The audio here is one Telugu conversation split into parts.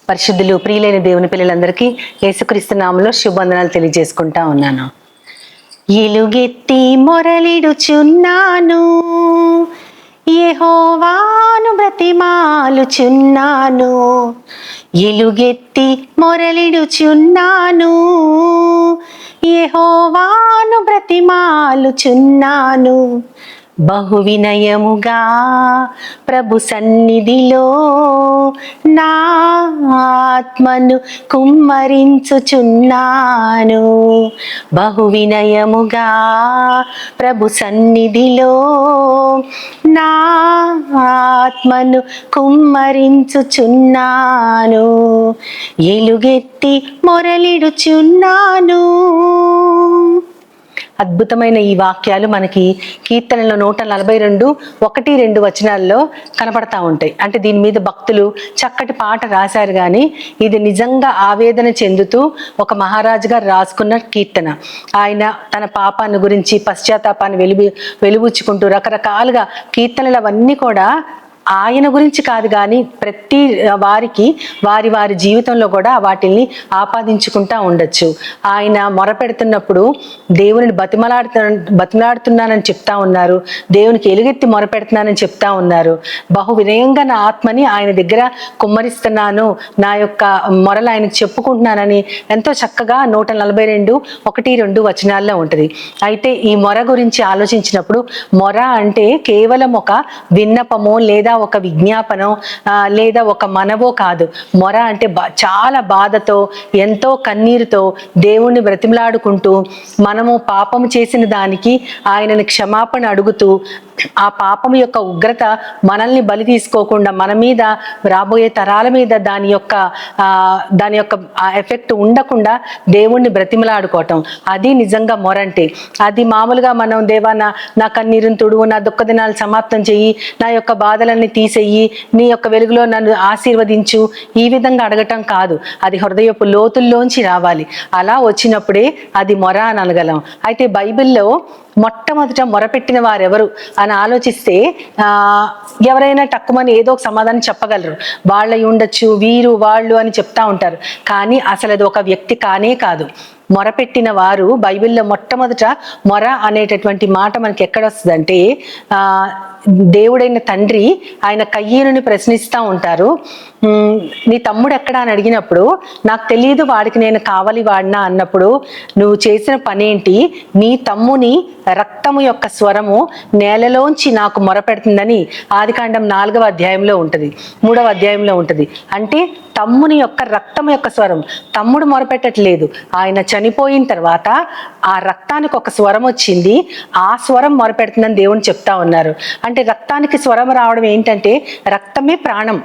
పరిశుద్ధులు ప్రియులైన దేవుని పిల్లలందరికీ యేసుక్రీస్తు నామములో శుభవందనాలు తెలియజేసుకుంటా ఉన్నాను. ఎలుగెత్తి మొరలిడుచున్నాను, యెహోవాను బ్రతిమాలుచున్నాను. ఎలుగెత్తి మొరలిడుచున్నాను, యెహోవాను బ్రతిమాలుచున్నాను. బహు వినయముగా ప్రభు సన్నిధిలో నా ఆత్మను కుమ్మరించుచున్నాను. బహు వినయముగా ప్రభు సన్నిధిలో నా ఆత్మను కుమ్మరించుచున్నాను. ఎలుగెత్తి మొరలిడుచున్నాను. అద్భుతమైన ఈ వాక్యాలు మనకి కీర్తనలో 142, 1-2 వచనాల్లో కనపడతా ఉంటాయి. అంటే దీని మీద భక్తులు చక్కటి పాట రాశారు, కానీ ఇది నిజంగా ఆవేదన చెందుతూ ఒక మహారాజు గారు రాసుకున్న కీర్తన. ఆయన తన పాపాన్ని గురించి, పశ్చాత్తాపాన్ని వెలుబుచ్చుకుంటూ రకరకాలుగా కీర్తనలు అవన్నీ కూడా ఆయన గురించి కాదు, కానీ ప్రతి వారికి వారి వారి జీవితంలో కూడా వాటిల్ని ఆపాదించుకుంటా ఉండొచ్చు. ఆయన మొరపెడుతున్నప్పుడు దేవుని బతిమలాడుతున్నానని చెప్తా ఉన్నారు, దేవునికి ఎలుగెత్తి మొరపెడుతున్నానని చెప్తా ఉన్నారు. బహు వినయంగా నా ఆత్మని ఆయన దగ్గర కుమ్మరిస్తున్నాను, నా యొక్క మొరలు ఆయనకు చెప్పుకుంటున్నానని ఎంతో చక్కగా 142, 1-2 వచనాల్లో ఉంటుంది. అయితే ఈ మొర గురించి ఆలోచించినప్పుడు, మొర అంటే కేవలం ఒక విన్నపమో లేదా ఒక విజ్ఞాపనం లేదా ఒక మనవో కాదు. మొర అంటే చాలా బాధతో, ఎంతో కన్నీరుతో దేవుణ్ణి బ్రతిమలాడుకుంటూ, మనము పాపము చేసిన దానికి ఆయనని క్షమాపణ అడుగుతూ, ఆ పాపం యొక్క ఉగ్రత మనల్ని బలి తీసుకోకుండా మన మీద, రాబోయే తరాల మీద దాని యొక్క ఎఫెక్ట్ ఉండకుండా దేవుణ్ణి బ్రతిమలాడుకోవటం, అది నిజంగా మొరంటే. అది మామూలుగా మనం దేవా నా కన్నీరుని తుడువు, నా దుఃఖ దినాలు సమాప్తం చెయ్యి, నా యొక్క బాధలన్నీ తీసేయి, నీ యొక్క వెలుగులో నన్ను ఆశీర్వదించు, ఈ విధంగా అడగటం కాదు. అది హృదయపు లోతుల్లోంచి రావాలి. అలా వచ్చినప్పుడే అది మొర అని అనగలం. అయితే బైబిల్లో మొట్టమొదట మొరపెట్టిన వారెవరు అని ఆలోచిస్తే ఎవరైనా టక్కుమని ఏదో ఒక సమాధానం చెప్పగలరు. వాళ్ళయి ఉండొచ్చు, వీరు వాళ్ళు అని చెప్తా ఉంటారు. కానీ అసలు అది ఒక వ్యక్తి కానే కాదు. మొరపెట్టిన వారు, బైబిల్లో మొట్టమొదట మొర అనేటటువంటి మాట మనకి ఎక్కడొస్తుందంటే, దేవుడైన తండ్రి ఆయన కయ్యనుని ప్రశ్నిస్తూ ఉంటారు. నీ తమ్ముడు ఎక్కడా అని అడిగినప్పుడు, నాకు తెలియదు, వాడికి నేను కావాలి వాడినా అన్నప్పుడు, నువ్వు చేసిన పనేంటి? నీ తమ్ముని రక్తము యొక్క స్వరము నేలలోంచి నాకు మొరపెడుతుందని ఆదికాండం 4వ అధ్యాయంలో ఉంటుంది, 3వ అధ్యాయంలో ఉంటుంది. అంటే తమ్ముని యొక్క రక్తం యొక్క స్వరం, తమ్ముడు మొరపెట్టట్లేదు. ఆయన చనిపోయిన తర్వాత ఆ రక్తానికి ఒక స్వరం వచ్చింది, ఆ స్వరం మొరపెడుతుందని దేవుని చెప్తా ఉన్నారు. అంటే రక్తానికి స్వరం రావడం ఏంటంటే, రక్తమే ప్రాణం.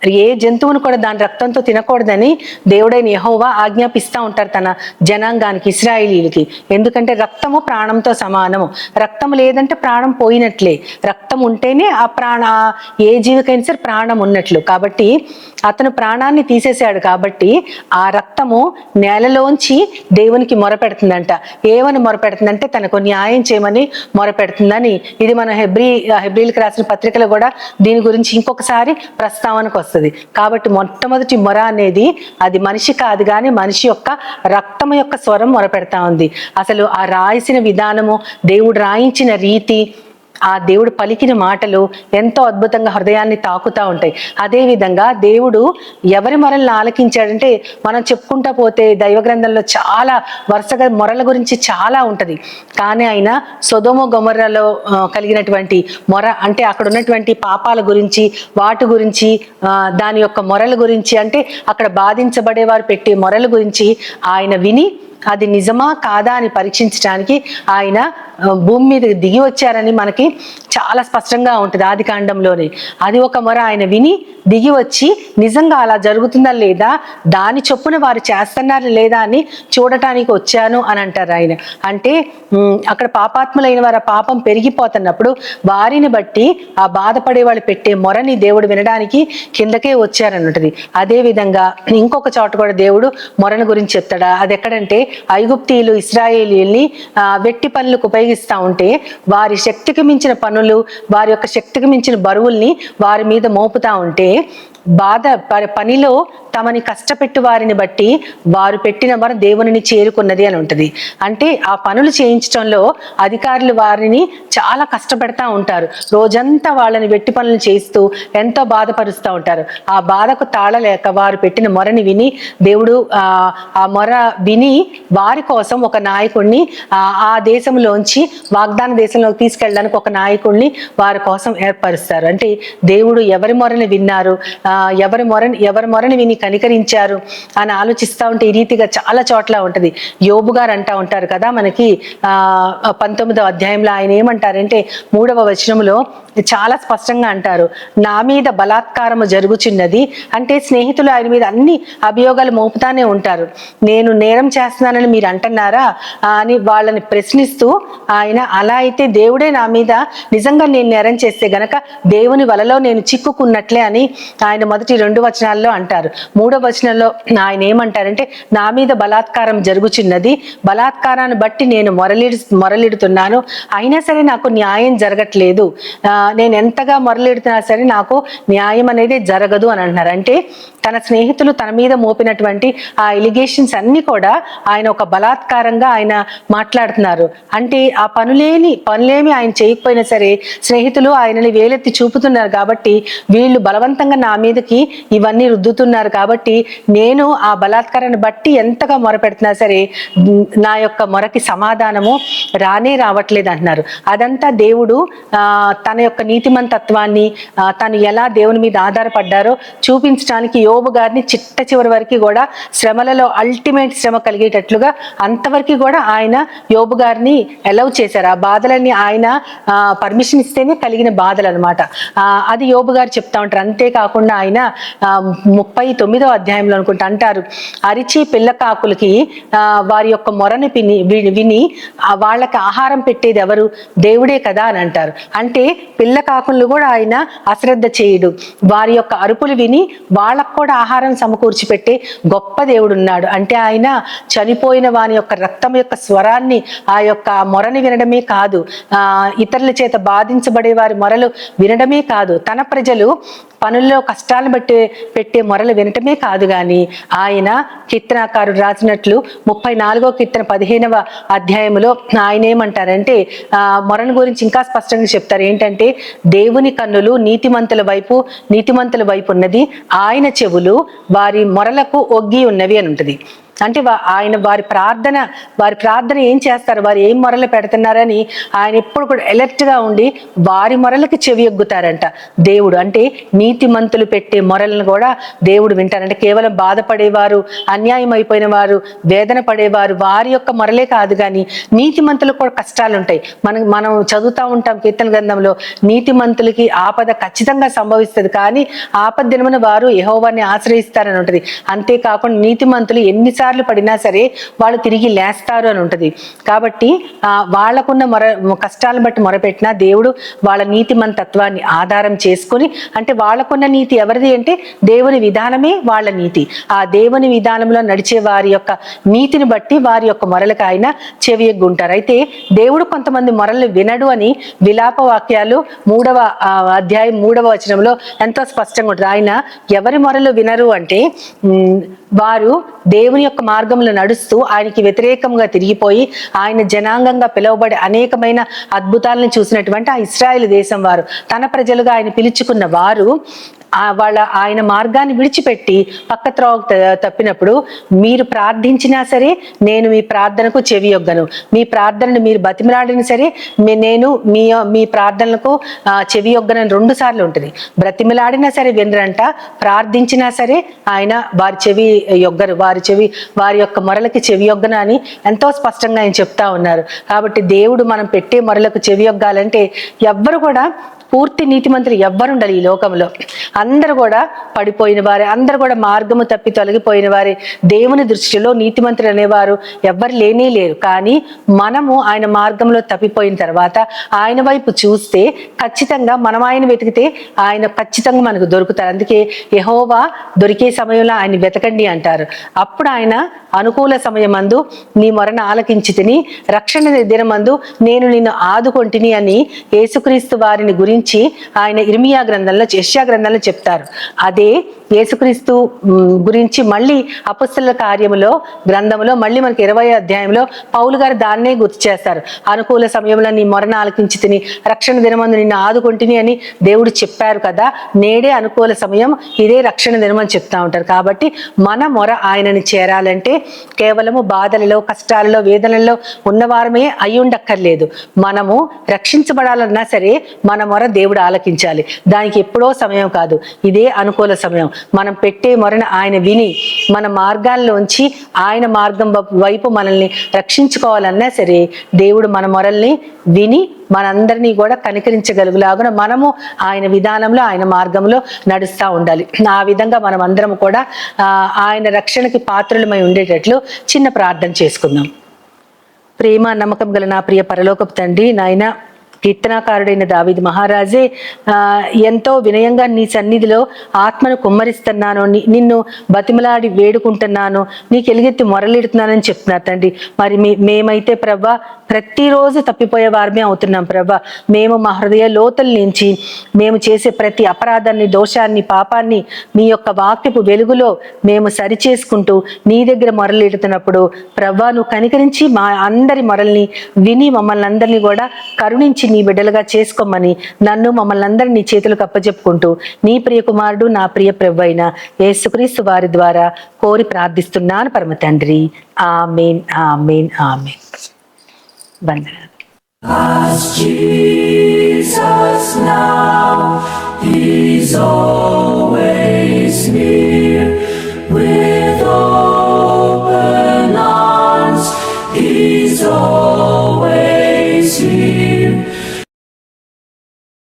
ఏ జంతువును కూడా దాని రక్తంతో తినకూడదని దేవుడైన యెహోవా ఆజ్ఞాపిస్తూ ఉంటారు తన జనాంగానికి, ఇశ్రాయేలీలకి. ఎందుకంటే రక్తము ప్రాణంతో సమానము. రక్తం లేదంటే ప్రాణం పోయినట్లే. రక్తం ఉంటేనే ఆ ఏ జీవికైనా సరే ప్రాణం ఉన్నట్లు. కాబట్టి అతను ప్రాణాన్ని తీసేశాడు. కాబట్టి ఆ రక్తము నేలలోంచి దేవునికి మొరపెడుతుందంట. ఏమని మొరపెడుతుందంటే, తనకు న్యాయం చేయమని మొరపెడుతుందని. ఇది మన హెబ్రీలకు రాసిన పత్రికలో కూడా దీని గురించి ఇంకొకసారి ప్రస్తావనకు వస్తుంది. కాబట్టి మొట్టమొదటి మొర అనేది అది మనిషి కాదు, కానీ మనిషి యొక్క రక్తము యొక్క స్వరం మొరపెడతా ఉంది. అసలు ఆ రాయించిన విధానము, దేవుడు రాయించిన రీతి, ఆ దేవుడు పలికిన మాటలు ఎంతో అద్భుతంగా హృదయాన్ని తాకుతూ ఉంటాయి. అదేవిధంగా దేవుడు ఎవరి మొరలను ఆలకించాడంటే, మనం చెప్పుకుంటా పోతే దైవ గ్రంథంలో చాలా వరుసగా మొరల గురించి చాలా ఉంటుంది. కానీ ఆయన సొదొమ గొమొర్రాలో కలిగినటువంటి మొర, అంటే అక్కడ ఉన్నటువంటి పాపాల గురించి, వాటి గురించి, దాని యొక్క మొరల గురించి, అంటే అక్కడ బాధించబడేవారు పెట్టే మొరల గురించి ఆయన విని అది నిజమా కాదా అని పరీక్షించడానికి ఆయన భూమి మీద దిగి వచ్చారని మనకి చాలా స్పష్టంగా ఉంటుంది ఆదికాండంలోనే. అది ఒక మొర ఆయన విని దిగి వచ్చి నిజంగా అలా జరుగుతుందా లేదా, దాని చొప్పున వారు చేస్తున్నారా లేదా అని చూడటానికి వచ్చాను అని అంటారు ఆయన. అంటే అక్కడ పాపాత్ములైన వారు ఆ పాపం పెరిగిపోతున్నప్పుడు వారిని బట్టి ఆ బాధపడే వాళ్ళు పెట్టే మొరని దేవుడు వినడానికి కిందకే వచ్చారన్నది. అదే విధంగా ఇంకొక చోట కూడా దేవుడు మొరను గురించి చెప్తాడా. అది ఎక్కడంటే, ఐగుప్తీయులు ఇశ్రాయేలీయుల్ని వెట్టి పనులకు కలిగిస్తూ ఉంటే వారి శక్తికి మించిన పనులు, వారి యొక్క శక్తికి మించిన బరువుల్ని వారి మీద మోపుతా ఉంటే పనిలో తమని కష్టపెట్టు వారిని బట్టి వారు పెట్టిన మొర దేవునిని చేరుకున్నది అని ఉంటుంది. అంటే ఆ పనులు చేయించడంలో అధికారులు వారిని చాలా కష్టపెడతా ఉంటారు. రోజంతా వాళ్ళని వెట్టి పనులు చేస్తూ ఎంతో బాధపరుస్తూ ఉంటారు. ఆ బాధకు తాళలేక వారు పెట్టిన మొరని విని దేవుడు ఆ మొర విని వారి కోసం ఒక నాయకుడిని ఆ దేశంలోంచి వాగ్దాన దేశంలోకి తీసుకెళ్ళడానికి ఒక నాయకుడిని వారి కోసం ఏర్పరుస్తారు. అంటే దేవుడు ఎవరి మొరని విన్నారు, ఎవరి మొరని విని కనికరించారు అని ఆలోచిస్తూ ఉంటే ఈ రీతిగా చాలా చోట్ల ఉంటది. యోబు గారు అంటా ఉంటారు కదా, మనకి 19వ అధ్యాయంలో ఆయన ఏమంటారంటే 3వ వచనంలో చాలా స్పష్టంగా అంటారు, నా మీద బలాత్కారము జరుగుచున్నది. అంటే స్నేహితులు ఆయన మీద అన్ని అభియోగాలు మోపుతానే ఉంటారు. నేను నేరం చేస్తున్నానని మీరు అంటున్నారా అని వాళ్ళని ప్రశ్నిస్తూ ఆయన, అలా అయితే దేవుడే నా మీద నిజంగా నేను నేరం చేస్తే గనక దేవుని వలలో నేను చిక్కుకున్నట్లే అని ఆయన మొదటి 2 వచనాల్లో అంటారు. 3వ వచనంలో ఆయన ఏమంటారంటే, నా మీద బలాత్కారం జరుగుచున్నది, బలాత్కారాన్ని బట్టి నేను మొరలిడుతున్నాను, అయినా సరే నాకు న్యాయం జరగట్లేదు, నేను ఎంతగా మొరలిడుతున్నా సరే నాకు న్యాయం అనేది జరగదు అని అంటున్నారు. అంటే తన స్నేహితులు తన మీద మోపినటువంటి ఆ ఎలిగేషన్స్ అన్ని కూడా ఆయన ఒక బలాత్కారంగా ఆయన మాట్లాడుతున్నారు. అంటే ఆ పనులేమి ఆయన చేయకపోయినా సరే స్నేహితులు ఆయనని వేలెత్తి చూపుతున్నారు కాబట్టి వీళ్ళు బలవంతంగా నా మీదకి ఇవన్నీ రుద్దుతున్నారు కాబట్టి నేను ఆ బలాత్కారాన్ని బట్టి ఎంతగా మొరపెడుతున్నా సరే నా యొక్క మొరకి సమాధానము రావట్లేదు అంటున్నారు. అదంతా దేవుడు తన యొక్క నీతిమంతత్వాన్ని తను ఎలా దేవుని మీద ఆధారపడ్డారో చూపించడానికి యోబు గారిని చిట్ట చివరి వరకు కూడా శ్రమలలో అల్టిమేట్ శ్రమ కలిగేటట్లుగా అంతవరకు కూడా ఆయన యోబు గారిని అలౌ చేశారు. ఆ బాధలన్నీ ఆయన పర్మిషన్ ఇస్తేనే కలిగిన బాధలు అనమాట. అది యోబు గారు చెప్తా ఉంటారు. అంతేకాకుండా ఆయన 39వ అధ్యాయంలో అనుకుంటా అంటారు, అరిచి పిల్లకాకులకి వారి యొక్క మొరని విని వాళ్ళకి ఆహారం పెట్టేది ఎవరు, దేవుడే కదా అని అంటారు. అంటే పిల్లకాకులు కూడా ఆయన అశ్రద్ధ చేయడు. వారి యొక్క అరుపులు విని వాళ్ళకు కూడా ఆహారం సమకూర్చి పెట్టే గొప్ప దేవుడు ఉన్నాడు. అంటే ఆయన చనిపోయిన వాని యొక్క రక్తం యొక్క స్వరాన్ని, ఆ యొక్క మొరని వినడమే కాదు, ఇతరుల చేత బాధించబడే వారి మొరలు వినడమే కాదు, తన ప్రజలు పనుల్లో కష్టాలను బట్టి పెట్టే మొరలు వినటమే కాదు కానీ ఆయన కీర్తనాకారుడు రాసినట్లు 34వ కీర్తన 15వ అధ్యాయంలో ఆయన ఏమంటారంటే మొరను గురించి ఇంకా స్పష్టంగా చెప్తారు. ఏంటంటే దేవుని కన్నులు నీతిమంతుల వైపు ఉన్నది, ఆయన చెవులు వారి మొరలకు ఒగ్గి ఉన్నవి అని ఉంటుంది. అంటే ఆయన వారి ప్రార్థన ఏం చేస్తారు, వారు ఏం మొరలు పెడుతున్నారని ఆయన ఎప్పుడు కూడా అలర్ట్ గా ఉండి వారి మొరలకి చెవి ఎగ్గుతారంట దేవుడు. అంటే నీతిమంతులు పెట్టే మొరలను కూడా దేవుడు వింటారంటే కేవలం బాధపడేవారు, అన్యాయం అయిపోయిన వారు, వేదన పడేవారు వారి యొక్క మొరలే కాదు కానీ నీతిమంతులకు కూడా కష్టాలు ఉంటాయి. మనం చదువుతూ ఉంటాం కీర్తన గ్రంథంలో, నీతిమంతులకి ఆపద ఖచ్చితంగా సంభవిస్తుంది కానీ ఆపద దినమున వారు యెహోవాని ఆశ్రయిస్తారని ఉంటుంది. అంతేకాకుండా నీతిమంతులు ఎన్నిసార్లు పడినా సరే వాళ్ళు తిరిగి లేస్తారు అని ఉంటుంది. కాబట్టి వాళ్ళకున్న కష్టాలను బట్టి మొరపెట్టినా దేవుడు వాళ్ళ నీతిమంతత్వాన్ని ఆధారం చేసుకుని, అంటే వాళ్ళకున్న నీతి ఎవరిది అంటే దేవుని విధానమే వాళ్ళ నీతి. ఆ దేవుని విధానంలో నడిచే వారి యొక్క నీతిని బట్టి వారి యొక్క మొరలకు ఆయన చెవి ఎగ్గుంటారు. అయితే దేవుడు కొంతమంది మొరలు వినడు అని విలాప వాక్యాలు 3వ అధ్యాయం 3వ వచనంలో ఎంతో స్పష్టంగా ఉంటుంది. ఆయన ఎవరి మొరలు వినరు అంటే వారు దేవుని యొక్క మార్గంలో నడుస్తూ ఆయనకి వ్యతిరేకంగా తిరిగిపోయి ఆయన జనాంగంగా పిలువబడే అనేకమైన అద్భుతాలను చూసినటువంటి ఆ ఇశ్రాయేలు దేశం వారు, తన ప్రజలుగా ఆయన పిలుచుకున్న వారు ఆయన మార్గాన్ని విడిచిపెట్టి పక్క త్రోవ తప్పినప్పుడు మీరు ప్రార్థించినా సరే నేను మీ ప్రార్థనకు చెవి యొగ్గను, మీ ప్రార్థనను మీరు బతిమలాడినా సరే నేను మీ ప్రార్థనలకు చెవి యొగ్గనని 2 సార్లు ఉంటుంది. బ్రతిమలాడినా సరే వినరంట, ప్రార్థించినా సరే ఆయన వారి చెవి యొగ్గరు, వారి యొక్క మొరలకి చెవి యొగ్గను అని ఎంతో స్పష్టంగా ఆయన చెప్తా ఉన్నారు. కాబట్టి దేవుడు మనం పెట్టే మొరలకు చెవి యొగ్గాలంటే ఎవ్వరు కూడా పూర్తి నీతిమంతులు ఎవ్వరు ఉండాలి ఈ లోకంలో. అందరూ కూడా పడిపోయిన వారే, అందరూ కూడా మార్గము తప్పి తొలగిపోయిన వారే. దేవుని దృష్టిలో నీతిమంతులు అనేవారు ఎవ్వరు లేనే లేరు. కానీ మనము ఆయన మార్గంలో తప్పిపోయిన తర్వాత ఆయన వైపు చూస్తే ఖచ్చితంగా మనం ఆయన వెతికితే ఆయన ఖచ్చితంగా మనకు దొరుకుతారు. అందుకే యెహోవా దొరికే సమయంలో ఆయన వెతకండి అంటారు. అప్పుడు ఆయన అనుకూల సమయమందు నీ మొరను ఆలకించి తిని రక్షణ దినమందు నేను నిన్ను ఆదుకొంటిని అని యేసుక్రీస్తు వారిని గురించి ఆయన ఇర్మియా గ్రంథంలో, యెషయా గ్రంథంలో చెప్తారు. అదే యేసుక్రీస్తు గురించి మళ్ళీ అపొస్తలుల కార్యములో గ్రంథంలో మళ్ళీ మనకి 20వ అధ్యాయంలో పౌలు గారు దాన్నే గుర్తు చేస్తారు. అనుకూల సమయంలో నీ మొరను ఆలకించి తిని రక్షణ దినమందు నిన్ను ఆదుకొంటిని అని దేవుడు చెప్పారు కదా. నేడే అనుకూల సమయం, ఇదే రక్షణ దినం అని చెప్తా ఉంటారు. కాబట్టి మన మొర ఆయనని చేరాలంటే కేవలము బాధలలో, కష్టాలలో, వేదనల్లో ఉన్నవారమే అయి ఉండక్కర్లేదు. మనము రక్షించబడాలన్నా సరే మన మొర దేవుడు ఆలకించాలి. దానికి ఎప్పుడో సమయం కాదు, ఇదే అనుకూల సమయం. మనం పెట్టే మొరను ఆయన విని మన మార్గాల్లోంచి ఆయన మార్గం వైపు మనల్ని రక్షించుకోవాలన్నా సరే దేవుడు మన మొరల్ని విని మనందరినీ కూడా కనికరించగలుగులాగున మనము ఆయన విధానంలో, ఆయన మార్గంలో నడుస్తూ ఉండాలి. ఆ విధంగా మనం అందరం కూడా ఆయన రక్షణకి పాత్రులమై ఉండేటట్లు చిన్న ప్రార్థన చేసుకుందాం. ప్రేమ నమ్మకం గల నా ప్రియ పరలోకపు తండ్రి, నాయన కీర్తనాకారుడైన దావీదు మహారాజే ఎంతో వినయంగా నీ సన్నిధిలో ఆత్మను కుమ్మరిస్తున్నాను, నిన్ను బతిమలాడి వేడుకుంటున్నాను, నీకు ఎలుగెత్తి మొరలిడుతున్నానని చెప్తున్నారు తండ్రి. మరి మేమైతే ప్రభా ప్రతిరోజు తప్పిపోయే వారమే అవుతున్నాం ప్రభా. మేము మా హృదయ లోతుల నుంచి మేము చేసే ప్రతి అపరాధాన్ని, దోషాన్ని, పాపాన్ని మీ యొక్క వాక్యపు వెలుగులో మేము సరిచేసుకుంటూ నీ దగ్గర మొరలిడుతున్నప్పుడు ప్రభా నువ్వు కనికరించి మా అందరి మొరల్ని విని మమ్మల్ని అందరినీ కూడా కరుణించి నీ బిడ్డలుగా చేసుకోమని నన్ను మమ్మల్ని అందరినీ నీ చేతులకు అప్పచెప్పుకుంటూ నీ ప్రియ కుమారుడు, నా ప్రియ ప్రభు అయిన యేసుక్రీస్తు వారి ద్వారా కోరి ప్రార్థిస్తున్నాను పరమ తండ్రి. ఆమేన్, ఆమేన్, ఆమేన్. వందనాలు. As Jesus now, He's always near, with open arms, He's always